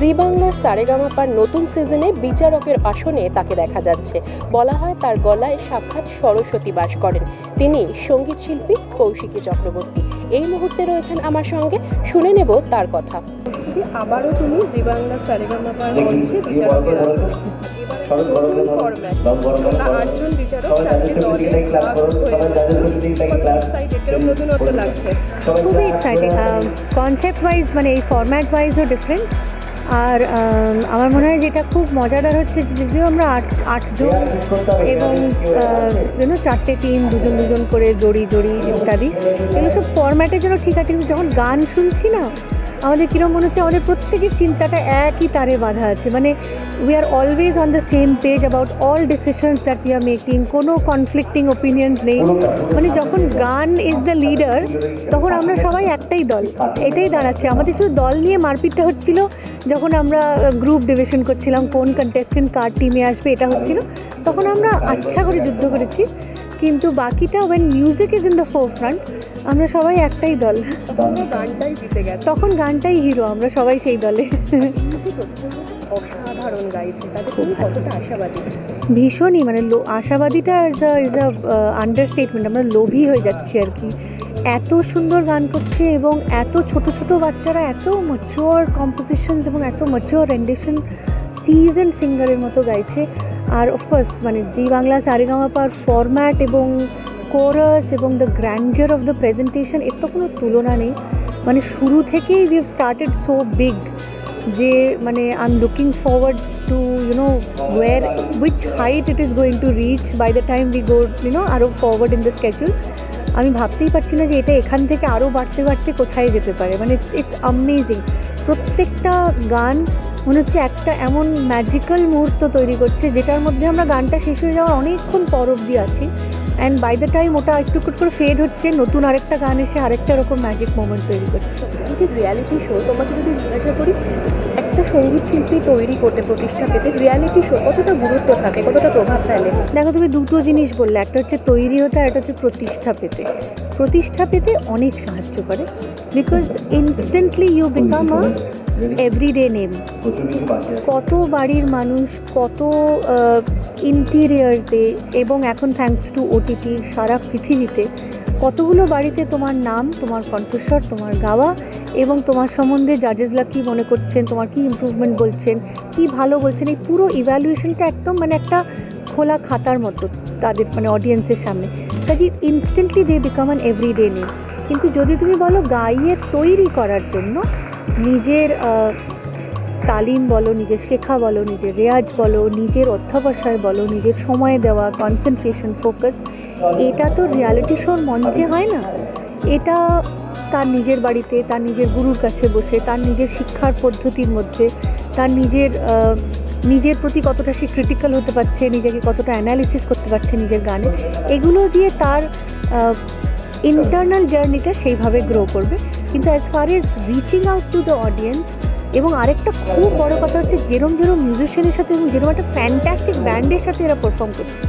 জি বাংলার সারেগামাপার নতুন সিজনে বিচারকের আসনে তাকে দেখা যাচ্ছে। বলা হয় তার গলায় সাক্ষাৎ সরস্বতী বাস করেন। তিনি সঙ্গীত শিল্পী কৌশিকী চক্রবর্তী। এই মুহূর্তে রয়েছেন আমার সঙ্গে, শুনে নেব তার কথা। আবারও তুমি জি বাংলা সারেগামাপার মঞ্চে বিচারকের আসনে। খুবই এক্সাইটিং। কনসেপ্ট ওয়াইজ মানে এই ফরম্যাট ওয়াইজও ডিফারেন্ট। আর আমার মনে হয় যেটা খুব মজাদার হচ্ছে যদিও আমরা আটজন এবং 4টে টিম, দুজন করে জড়ি ইত্যাদি, এগুলো সব ফরম্যাটের জন্য ঠিক আছে, কিন্তু যখন গান শুনছি না আমাদের কীরকম মনে হচ্ছে আমাদের প্রত্যেকের চিন্তাটা একই তারে বাঁধা আছে। মানে we are always on the same page about all decisions that we are making, কোনো কনফ্লিক্টিং ওপিনিয়ন্স নেই। মানে যখন গান ইজ দ্য লিডার তখন আমরা সবাই একটাই দল, এটাই দাঁড়াচ্ছে। আমাদের শুধু দল নিয়ে মারপিটটা হচ্ছিল যখন আমরা গ্রুপ ডিভিশন করছিলাম, কোন কন্টেস্টেন্ট কার টিমে আসবে, এটা হচ্ছিল, তখন আমরা আচ্ছা করে যুদ্ধ করেছি। কিন্তু বাকিটা when music is in the forefront আমরা সবাই একটাই দল, গানটাই জিতে গেছে, তখন গানটাই হিরো, আমরা সবাই সেই দলে। অসাধারণ গাইছে, তাদের তুমি কতটা আশাবাদী? ভীষণই, মানে আশাবাদীটা ইজ আ আন্ডারস্টেটমেন্ট। আমরা লোভী হয়ে যাচ্ছি আর কি। এত সুন্দর গান করছে এবং এত ছোট ছোট বাচ্চারা এত ম্যাচিওর কম্পোজিশনস এবং এত ম্যাচিওর রেন্ডিশন সিজন্ড সিঙ্গারের মতো গাইছে। আর অফকোর্স মানে জি বাংলা সারেগামাপার ফরম্যাট এবং কোরাস এবং the grandeur of the presentation, এর তো কোনো তুলনা নেই। মানে শুরু থেকেই we have started so big যে মানে I am looking forward to where which height it is going to reach by the time we go আরও ফরওয়ার্ড ইন দ্য স্কেডিউল। আমি ভাবতেই পারছি না যে এটা এখান থেকে আরও বাড়তে কোথায় যেতে পারে। মানে ইটস অ্যামেজিং। প্রত্যেকটা গান মনে হচ্ছে একটা এমন ম্যাজিক্যাল মুহূর্ত তৈরি করছে যেটার মধ্যে আমরা গানটা শেষ হয়ে যাওয়ার অনেকক্ষণ পর অবধি আছি, অ্যান্ড বাই দ্য টাইম ওটা একটু করে ফেড হচ্ছে, নতুন আরেকটা গান এসে আরেকটা এরকম ম্যাজিক মোমেন্ট তৈরি করছে। এই যে রিয়ালিটি শো, তোমাকে যদি জিজ্ঞাসা করি একটা সঙ্গীত শিল্পী তৈরি করতে, প্রতিষ্ঠা পেতে রিয়ালিটি শো কতটা গুরুত্ব থাকে, কতটা প্রভাব ফেলে? দেখো, তুমি দুটো জিনিস বললে, একটা হচ্ছে তৈরি হতে আর একটা হচ্ছে প্রতিষ্ঠা পেতে অনেক সাহায্য করে, because instantly you become a everyday name. কত বাড়ির মানুষ, কত ইন্টিরিয়ার্সে এবং এখন থ্যাঙ্কস টু ওটিটি সারা পৃথিবীতে কতগুলো বাড়িতে তোমার নাম, তোমার কণ্ঠস্বর, তোমার গাওয়া এবং তোমার সম্বন্ধে জাজেসরা কী মনে করছেন, তোমার কী ইমপ্রুভমেন্ট বলছেন, কী ভালো বলছেন, এই পুরো ইভ্যালুয়েশনটা একদম মানে একটা খোলা খাতার মতো তাদের মানে অডিয়েন্সের সামনে। কাজে instantly they become an everyday name. কিন্তু যদি তুমি বলো গাইয়ে তৈরি করার জন্য নিজের তালিম বলো, নিজের শেখা বলো, নিজের রেয়াজ বলো, নিজের অধ্যাবসায় বলো, নিজের সময় দেওয়া, কনসেন্ট্রেশন, ফোকাস, এটা তো রিয়ালিটি শোর মঞ্চে হয় না। এটা তার নিজের বাড়িতে, তার নিজের গুরুর কাছে বসে, তার নিজের শিক্ষার পদ্ধতির মধ্যে, তার নিজের প্রতি কতটা সে ক্রিটিক্যাল হতে পারছে, নিজেকে কতটা অ্যানালিসিস করতে পারছে নিজের গানে, এগুলো দিয়ে তার ইন্টারনাল জার্নিটা সেইভাবে গ্রো করবে। কিন্তু as far age reaching out to the audience, এবং আরেকটা খুব বড় কথা হচ্ছে যেরম মিউজিশিয়ানের সাথে এবং যেরকম একটা ফ্যান্টাস্টিক ব্যান্ডের সাথে এরা পারফর্ম করছে,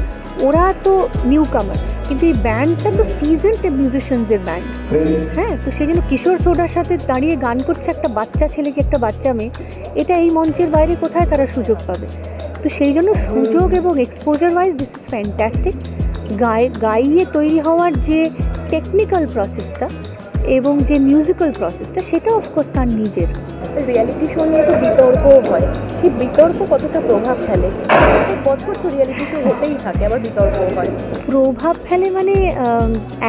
ওরা তো নিউ কামার কিন্তু এই ব্যান্ডটা তো সিজনড মিউজিশিয়ানসের ব্যান্ড। হ্যাঁ, তো সেই জন্য কিশোর সোডার সাথে দাঁড়িয়ে গান করছে একটা বাচ্চা ছেলে কি একটা বাচ্চা মেয়ে, এটা এই মঞ্চের বাইরে কোথায় তারা সুযোগ পাবে? তো সেই জন্য সুযোগ এবং exposure wise this is fantastic. গাইয়ে তৈরি হওয়ার যে টেকনিক্যাল প্রসেসটা এবং যে মিউজিক্যাল প্রসেসটা, সেটা অফকোর্স তার নিজের। রিয়ালিটি শো নিয়ে তো বিতর্কও হয়, সেই বিতর্ক কতটা প্রভাব ফেলে? এক বছর তো রিয়ালিটি শো হতেই থাকে, আবার বিতর্কও হয়। প্রভাব ফেলে মানে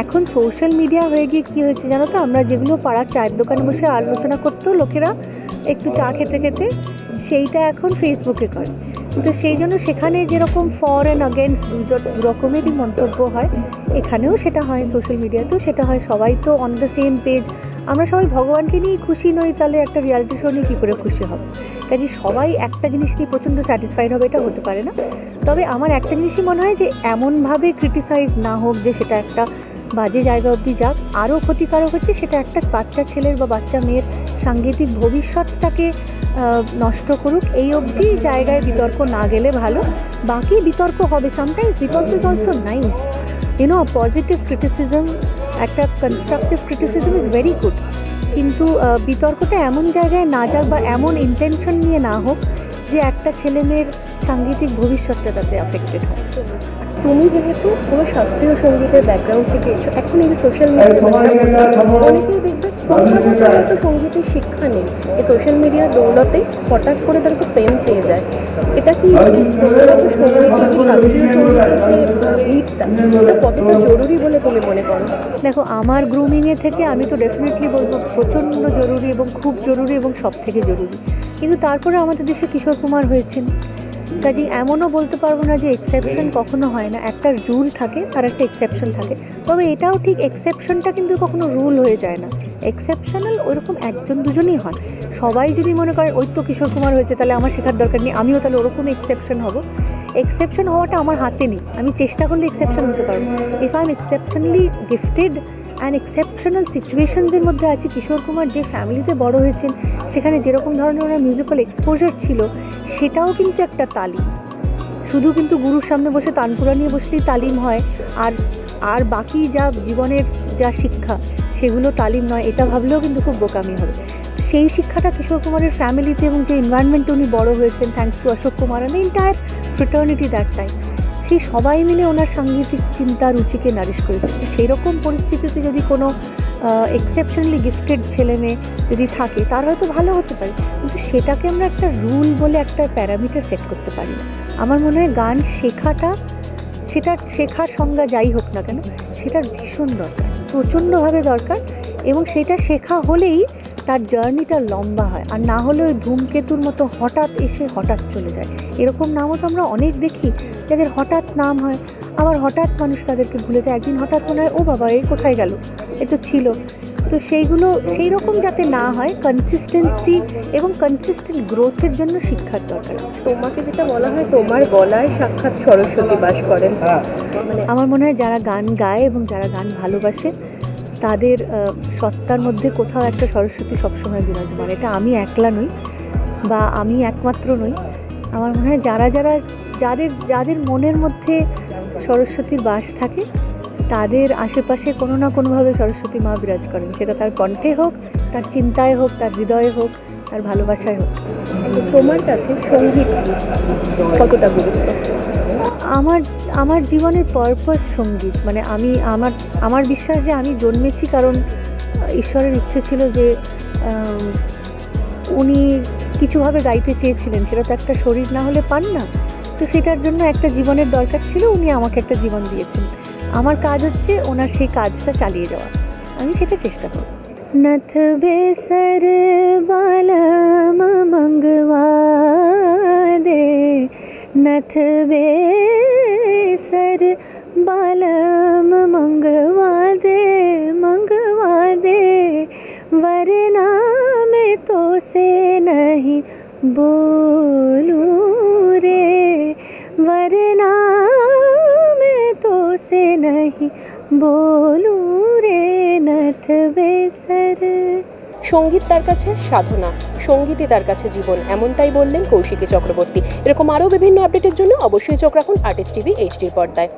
এখন সোশ্যাল মিডিয়া হয়ে গিয়ে কী হয়েছে জানো তো, আমরা যেগুলো পাড়ার চায়ের দোকানে বসে আলোচনা করতো লোকেরা একটু চা খেতে খেতে, সেইটা এখন ফেসবুকে করে। তো সেই জন্য সেখানে যেরকম ফর অ্যান্ড অ্যাগেনস্ট দু রকমেরই মন্তব্য হয়, এখানেও সেটা হয়, সোশ্যাল মিডিয়াতেও সেটা হয়। সবাই তো অন দ্য সেম পেজ। আমরা সবাই ভগবানকে নিয়ে খুশি নই, তাহলে একটা রিয়ালিটি শো নিয়ে কী করে খুশি হবে? কাজে সবাই একটা জিনিস নিয়ে প্রচণ্ড স্যাটিসফাইড হবে, এটা হতে পারে না। তবে আমার একটা জিনিসই মনে হয় যে এমনভাবে ক্রিটিসাইজ না হোক যে সেটা একটা বাজে জায়গা অবধি যাক। আরও ক্ষতিকারক হচ্ছে সেটা একটা বাচ্চা ছেলের বা বাচ্চা মেয়ের সাংগীতিক ভবিষ্যৎটাকে নষ্ট করুক, এই অবধি জায়গায় বিতর্ক না গেলে ভালো। বাকি বিতর্ক হবে, সামটাইমস বিতর্ক is also nice, positive criticism, একটা constructive criticism is very good. কিন্তু বিতর্কটা এমন জায়গায় না যাক বা এমন ইন্টেনশন নিয়ে না হোক যে একটা ছেলে মেয়ের সাংগীতিক ভবিষ্যৎটা তাতে অ্যাফেক্টেড হয়। তুমি যেহেতু পুরো শাস্ত্রীয় সঙ্গীতের ব্যাকগ্রাউন্ড থেকে এসো, এখন এই যে সোশ্যাল মিডিয়া অনেকেই দেখবে তো সঙ্গীতের শিক্ষা নেই, এই সোশ্যাল মিডিয়ার দৌলতে হঠাৎ করে তারা তো ফেম পেয়ে যায়। এটা কি শাস্ত্রীয় সঙ্গীতের যে গীতটা এটা কতটা জরুরি বলে তুমি মনে করো? দেখো, আমার গ্রুমিংয়ে থেকে আমি তো ডেফিনেটলি বলবো প্রচণ্ড জরুরি এবং খুব জরুরি এবং সব থেকে জরুরি। কিন্তু তারপরে আমাদের দেশে কিশোর কুমার হয়েছেন, কাজেই এমনও বলতে পারবো না যে এক্সেপশন কখনো হয় না। একটা রুল থাকে আর একটা এক্সেপশন থাকে, তবে এটাও ঠিক এক্সেপশনটা কিন্তু কখনো রুল হয়ে যায় না। এক্সেপশনাল ওইরকম একজন দুজনই হয়। সবাই যদি মনে করে ওই তো কিশোর কুমার হয়েছে তাহলে আমার শেখার দরকার নেই, আমিও তাহলে ওরকম এক্সেপশন হব, এক্সেপশন হওয়াটা আমার হাতে নেই। আমি চেষ্টা করলে এক্সেপশন হতে পারবো। If I am exceptionally gifted and exceptional সিচুয়েশনসের মধ্যে আছি, কিশোর কুমার যে ফ্যামিলিতে বড় হয়েছেন সেখানে যেরকম ধরনের ওনার মিউজিক্যাল এক্সপোজার ছিল, সেটাও কিন্তু একটা তালিম। শুধু কিন্তু গুরুর সামনে বসে তানপুরা নিয়ে বসলেই তালিম হয় আর বাকি যা জীবনের যা শিক্ষা সেগুলো তালিম নয়, এটা ভাবলেও কিন্তু খুব বোকামি হবে। সেই শিক্ষাটা কিশোর কুমারের ফ্যামিলিতে এবং যে এনভায়রনমেন্টে উনি বড় হয়েছেন, thanks to Ashok Kumar and entire fraternity that time, সেই সবাই মিলে ওনার সাংগীতিক চিন্তা রুচিকে নারিশ করেছে। তো সেই রকম পরিস্থিতিতে যদি কোনো এক্সেপশনালি গিফটেড ছেলে মেয়ে যদি থাকে, তার হয়তো ভালো হতে পারে, কিন্তু সেটাকে আমরা একটা রুল বলে একটা প্যারামিটার সেট করতে পারি না। আমার মনে হয় গান শেখাটা, সেটা শেখার সংজ্ঞা যাই হোক না কেন, সেটার ভীষণ দরকার, প্রচণ্ডভাবে দরকার। এবং সেটা শেখা হলেই তার জার্নিটা লম্বা হয়, আর না হলে ওই ধূমকেতুর মতো হঠাৎ এসে হঠাৎ চলে যায়। এরকম নামও তো আমরা অনেক দেখি, যাদের হঠাৎ নাম হয়, আবার হঠাৎ মানুষ তাদেরকে ভুলে যায়। একদিন হঠাৎ মনে হয় ও বাবা এই কোথায় গেল, এ তো ছিল। তো সেইগুলো সেই রকম যাতে না হয়, কনসিস্টেন্সি এবং কনসিস্টেন্ট গ্রোথের জন্য শিক্ষার দরকার আছে। তোমাকে যেটা বলা হয় তোমার গলায় সাক্ষাৎ সরস্বতী বাস করেন, মানে আমার মনে হয় যারা গান গায় এবং যারা গান ভালোবাসে তাদের সত্তার মধ্যে কোথাও একটা সরস্বতী সবসময় বিরাজমান। এটা আমি একলা নই বা আমি একমাত্র নই। আমার মনে হয় যাদের মনের মধ্যে সরস্বতীর বাস থাকে, তাদের আশেপাশে কোনো না কোনোভাবে সরস্বতী মা বিরাজ করেন। সেটা তার কণ্ঠে হোক, তার চিন্তায় হোক, তার হৃদয়ে হোক, তার ভালোবাসায় হোক। তোমার কাছে সঙ্গীত কতটা গুরুত্ব? আমার জীবনের পারপাস সঙ্গীত। মানে আমার বিশ্বাস যে আমি জন্মেছি কারণ ঈশ্বরের ইচ্ছে ছিল যে উনি কিছুভাবে গাইতে চেয়েছিলেন, সেটা তো একটা শরীর না হলে পান না। তো সেটার জন্য একটা জীবনের দরকার ছিল, উনি আমাকে একটা জীবন দিয়েছেন। আমার কাজ হচ্ছে ওনার সেই কাজটা চালিয়ে যাওয়া, আমি সেটা চেষ্টা করব। নথ বেসর বালম মঙ্গवा দে, নথ বেসর बालम मंगवा दे वरना मैं तो से नहीं बोलूं रे, वरना मैं तो से नहीं बोलूं रे नथ बेसर। সঙ্গীত তার কাছে সাধনা, সঙ্গীতই তার কাছে জীবন, এমনটাই বললেন কৌশিকী চক্রবর্তী। এরকম আরও বিভিন্ন আপডেটের জন্য অবশ্যই চোখ রাখুন আর্টিস্ট টিভি HD পর্দায়।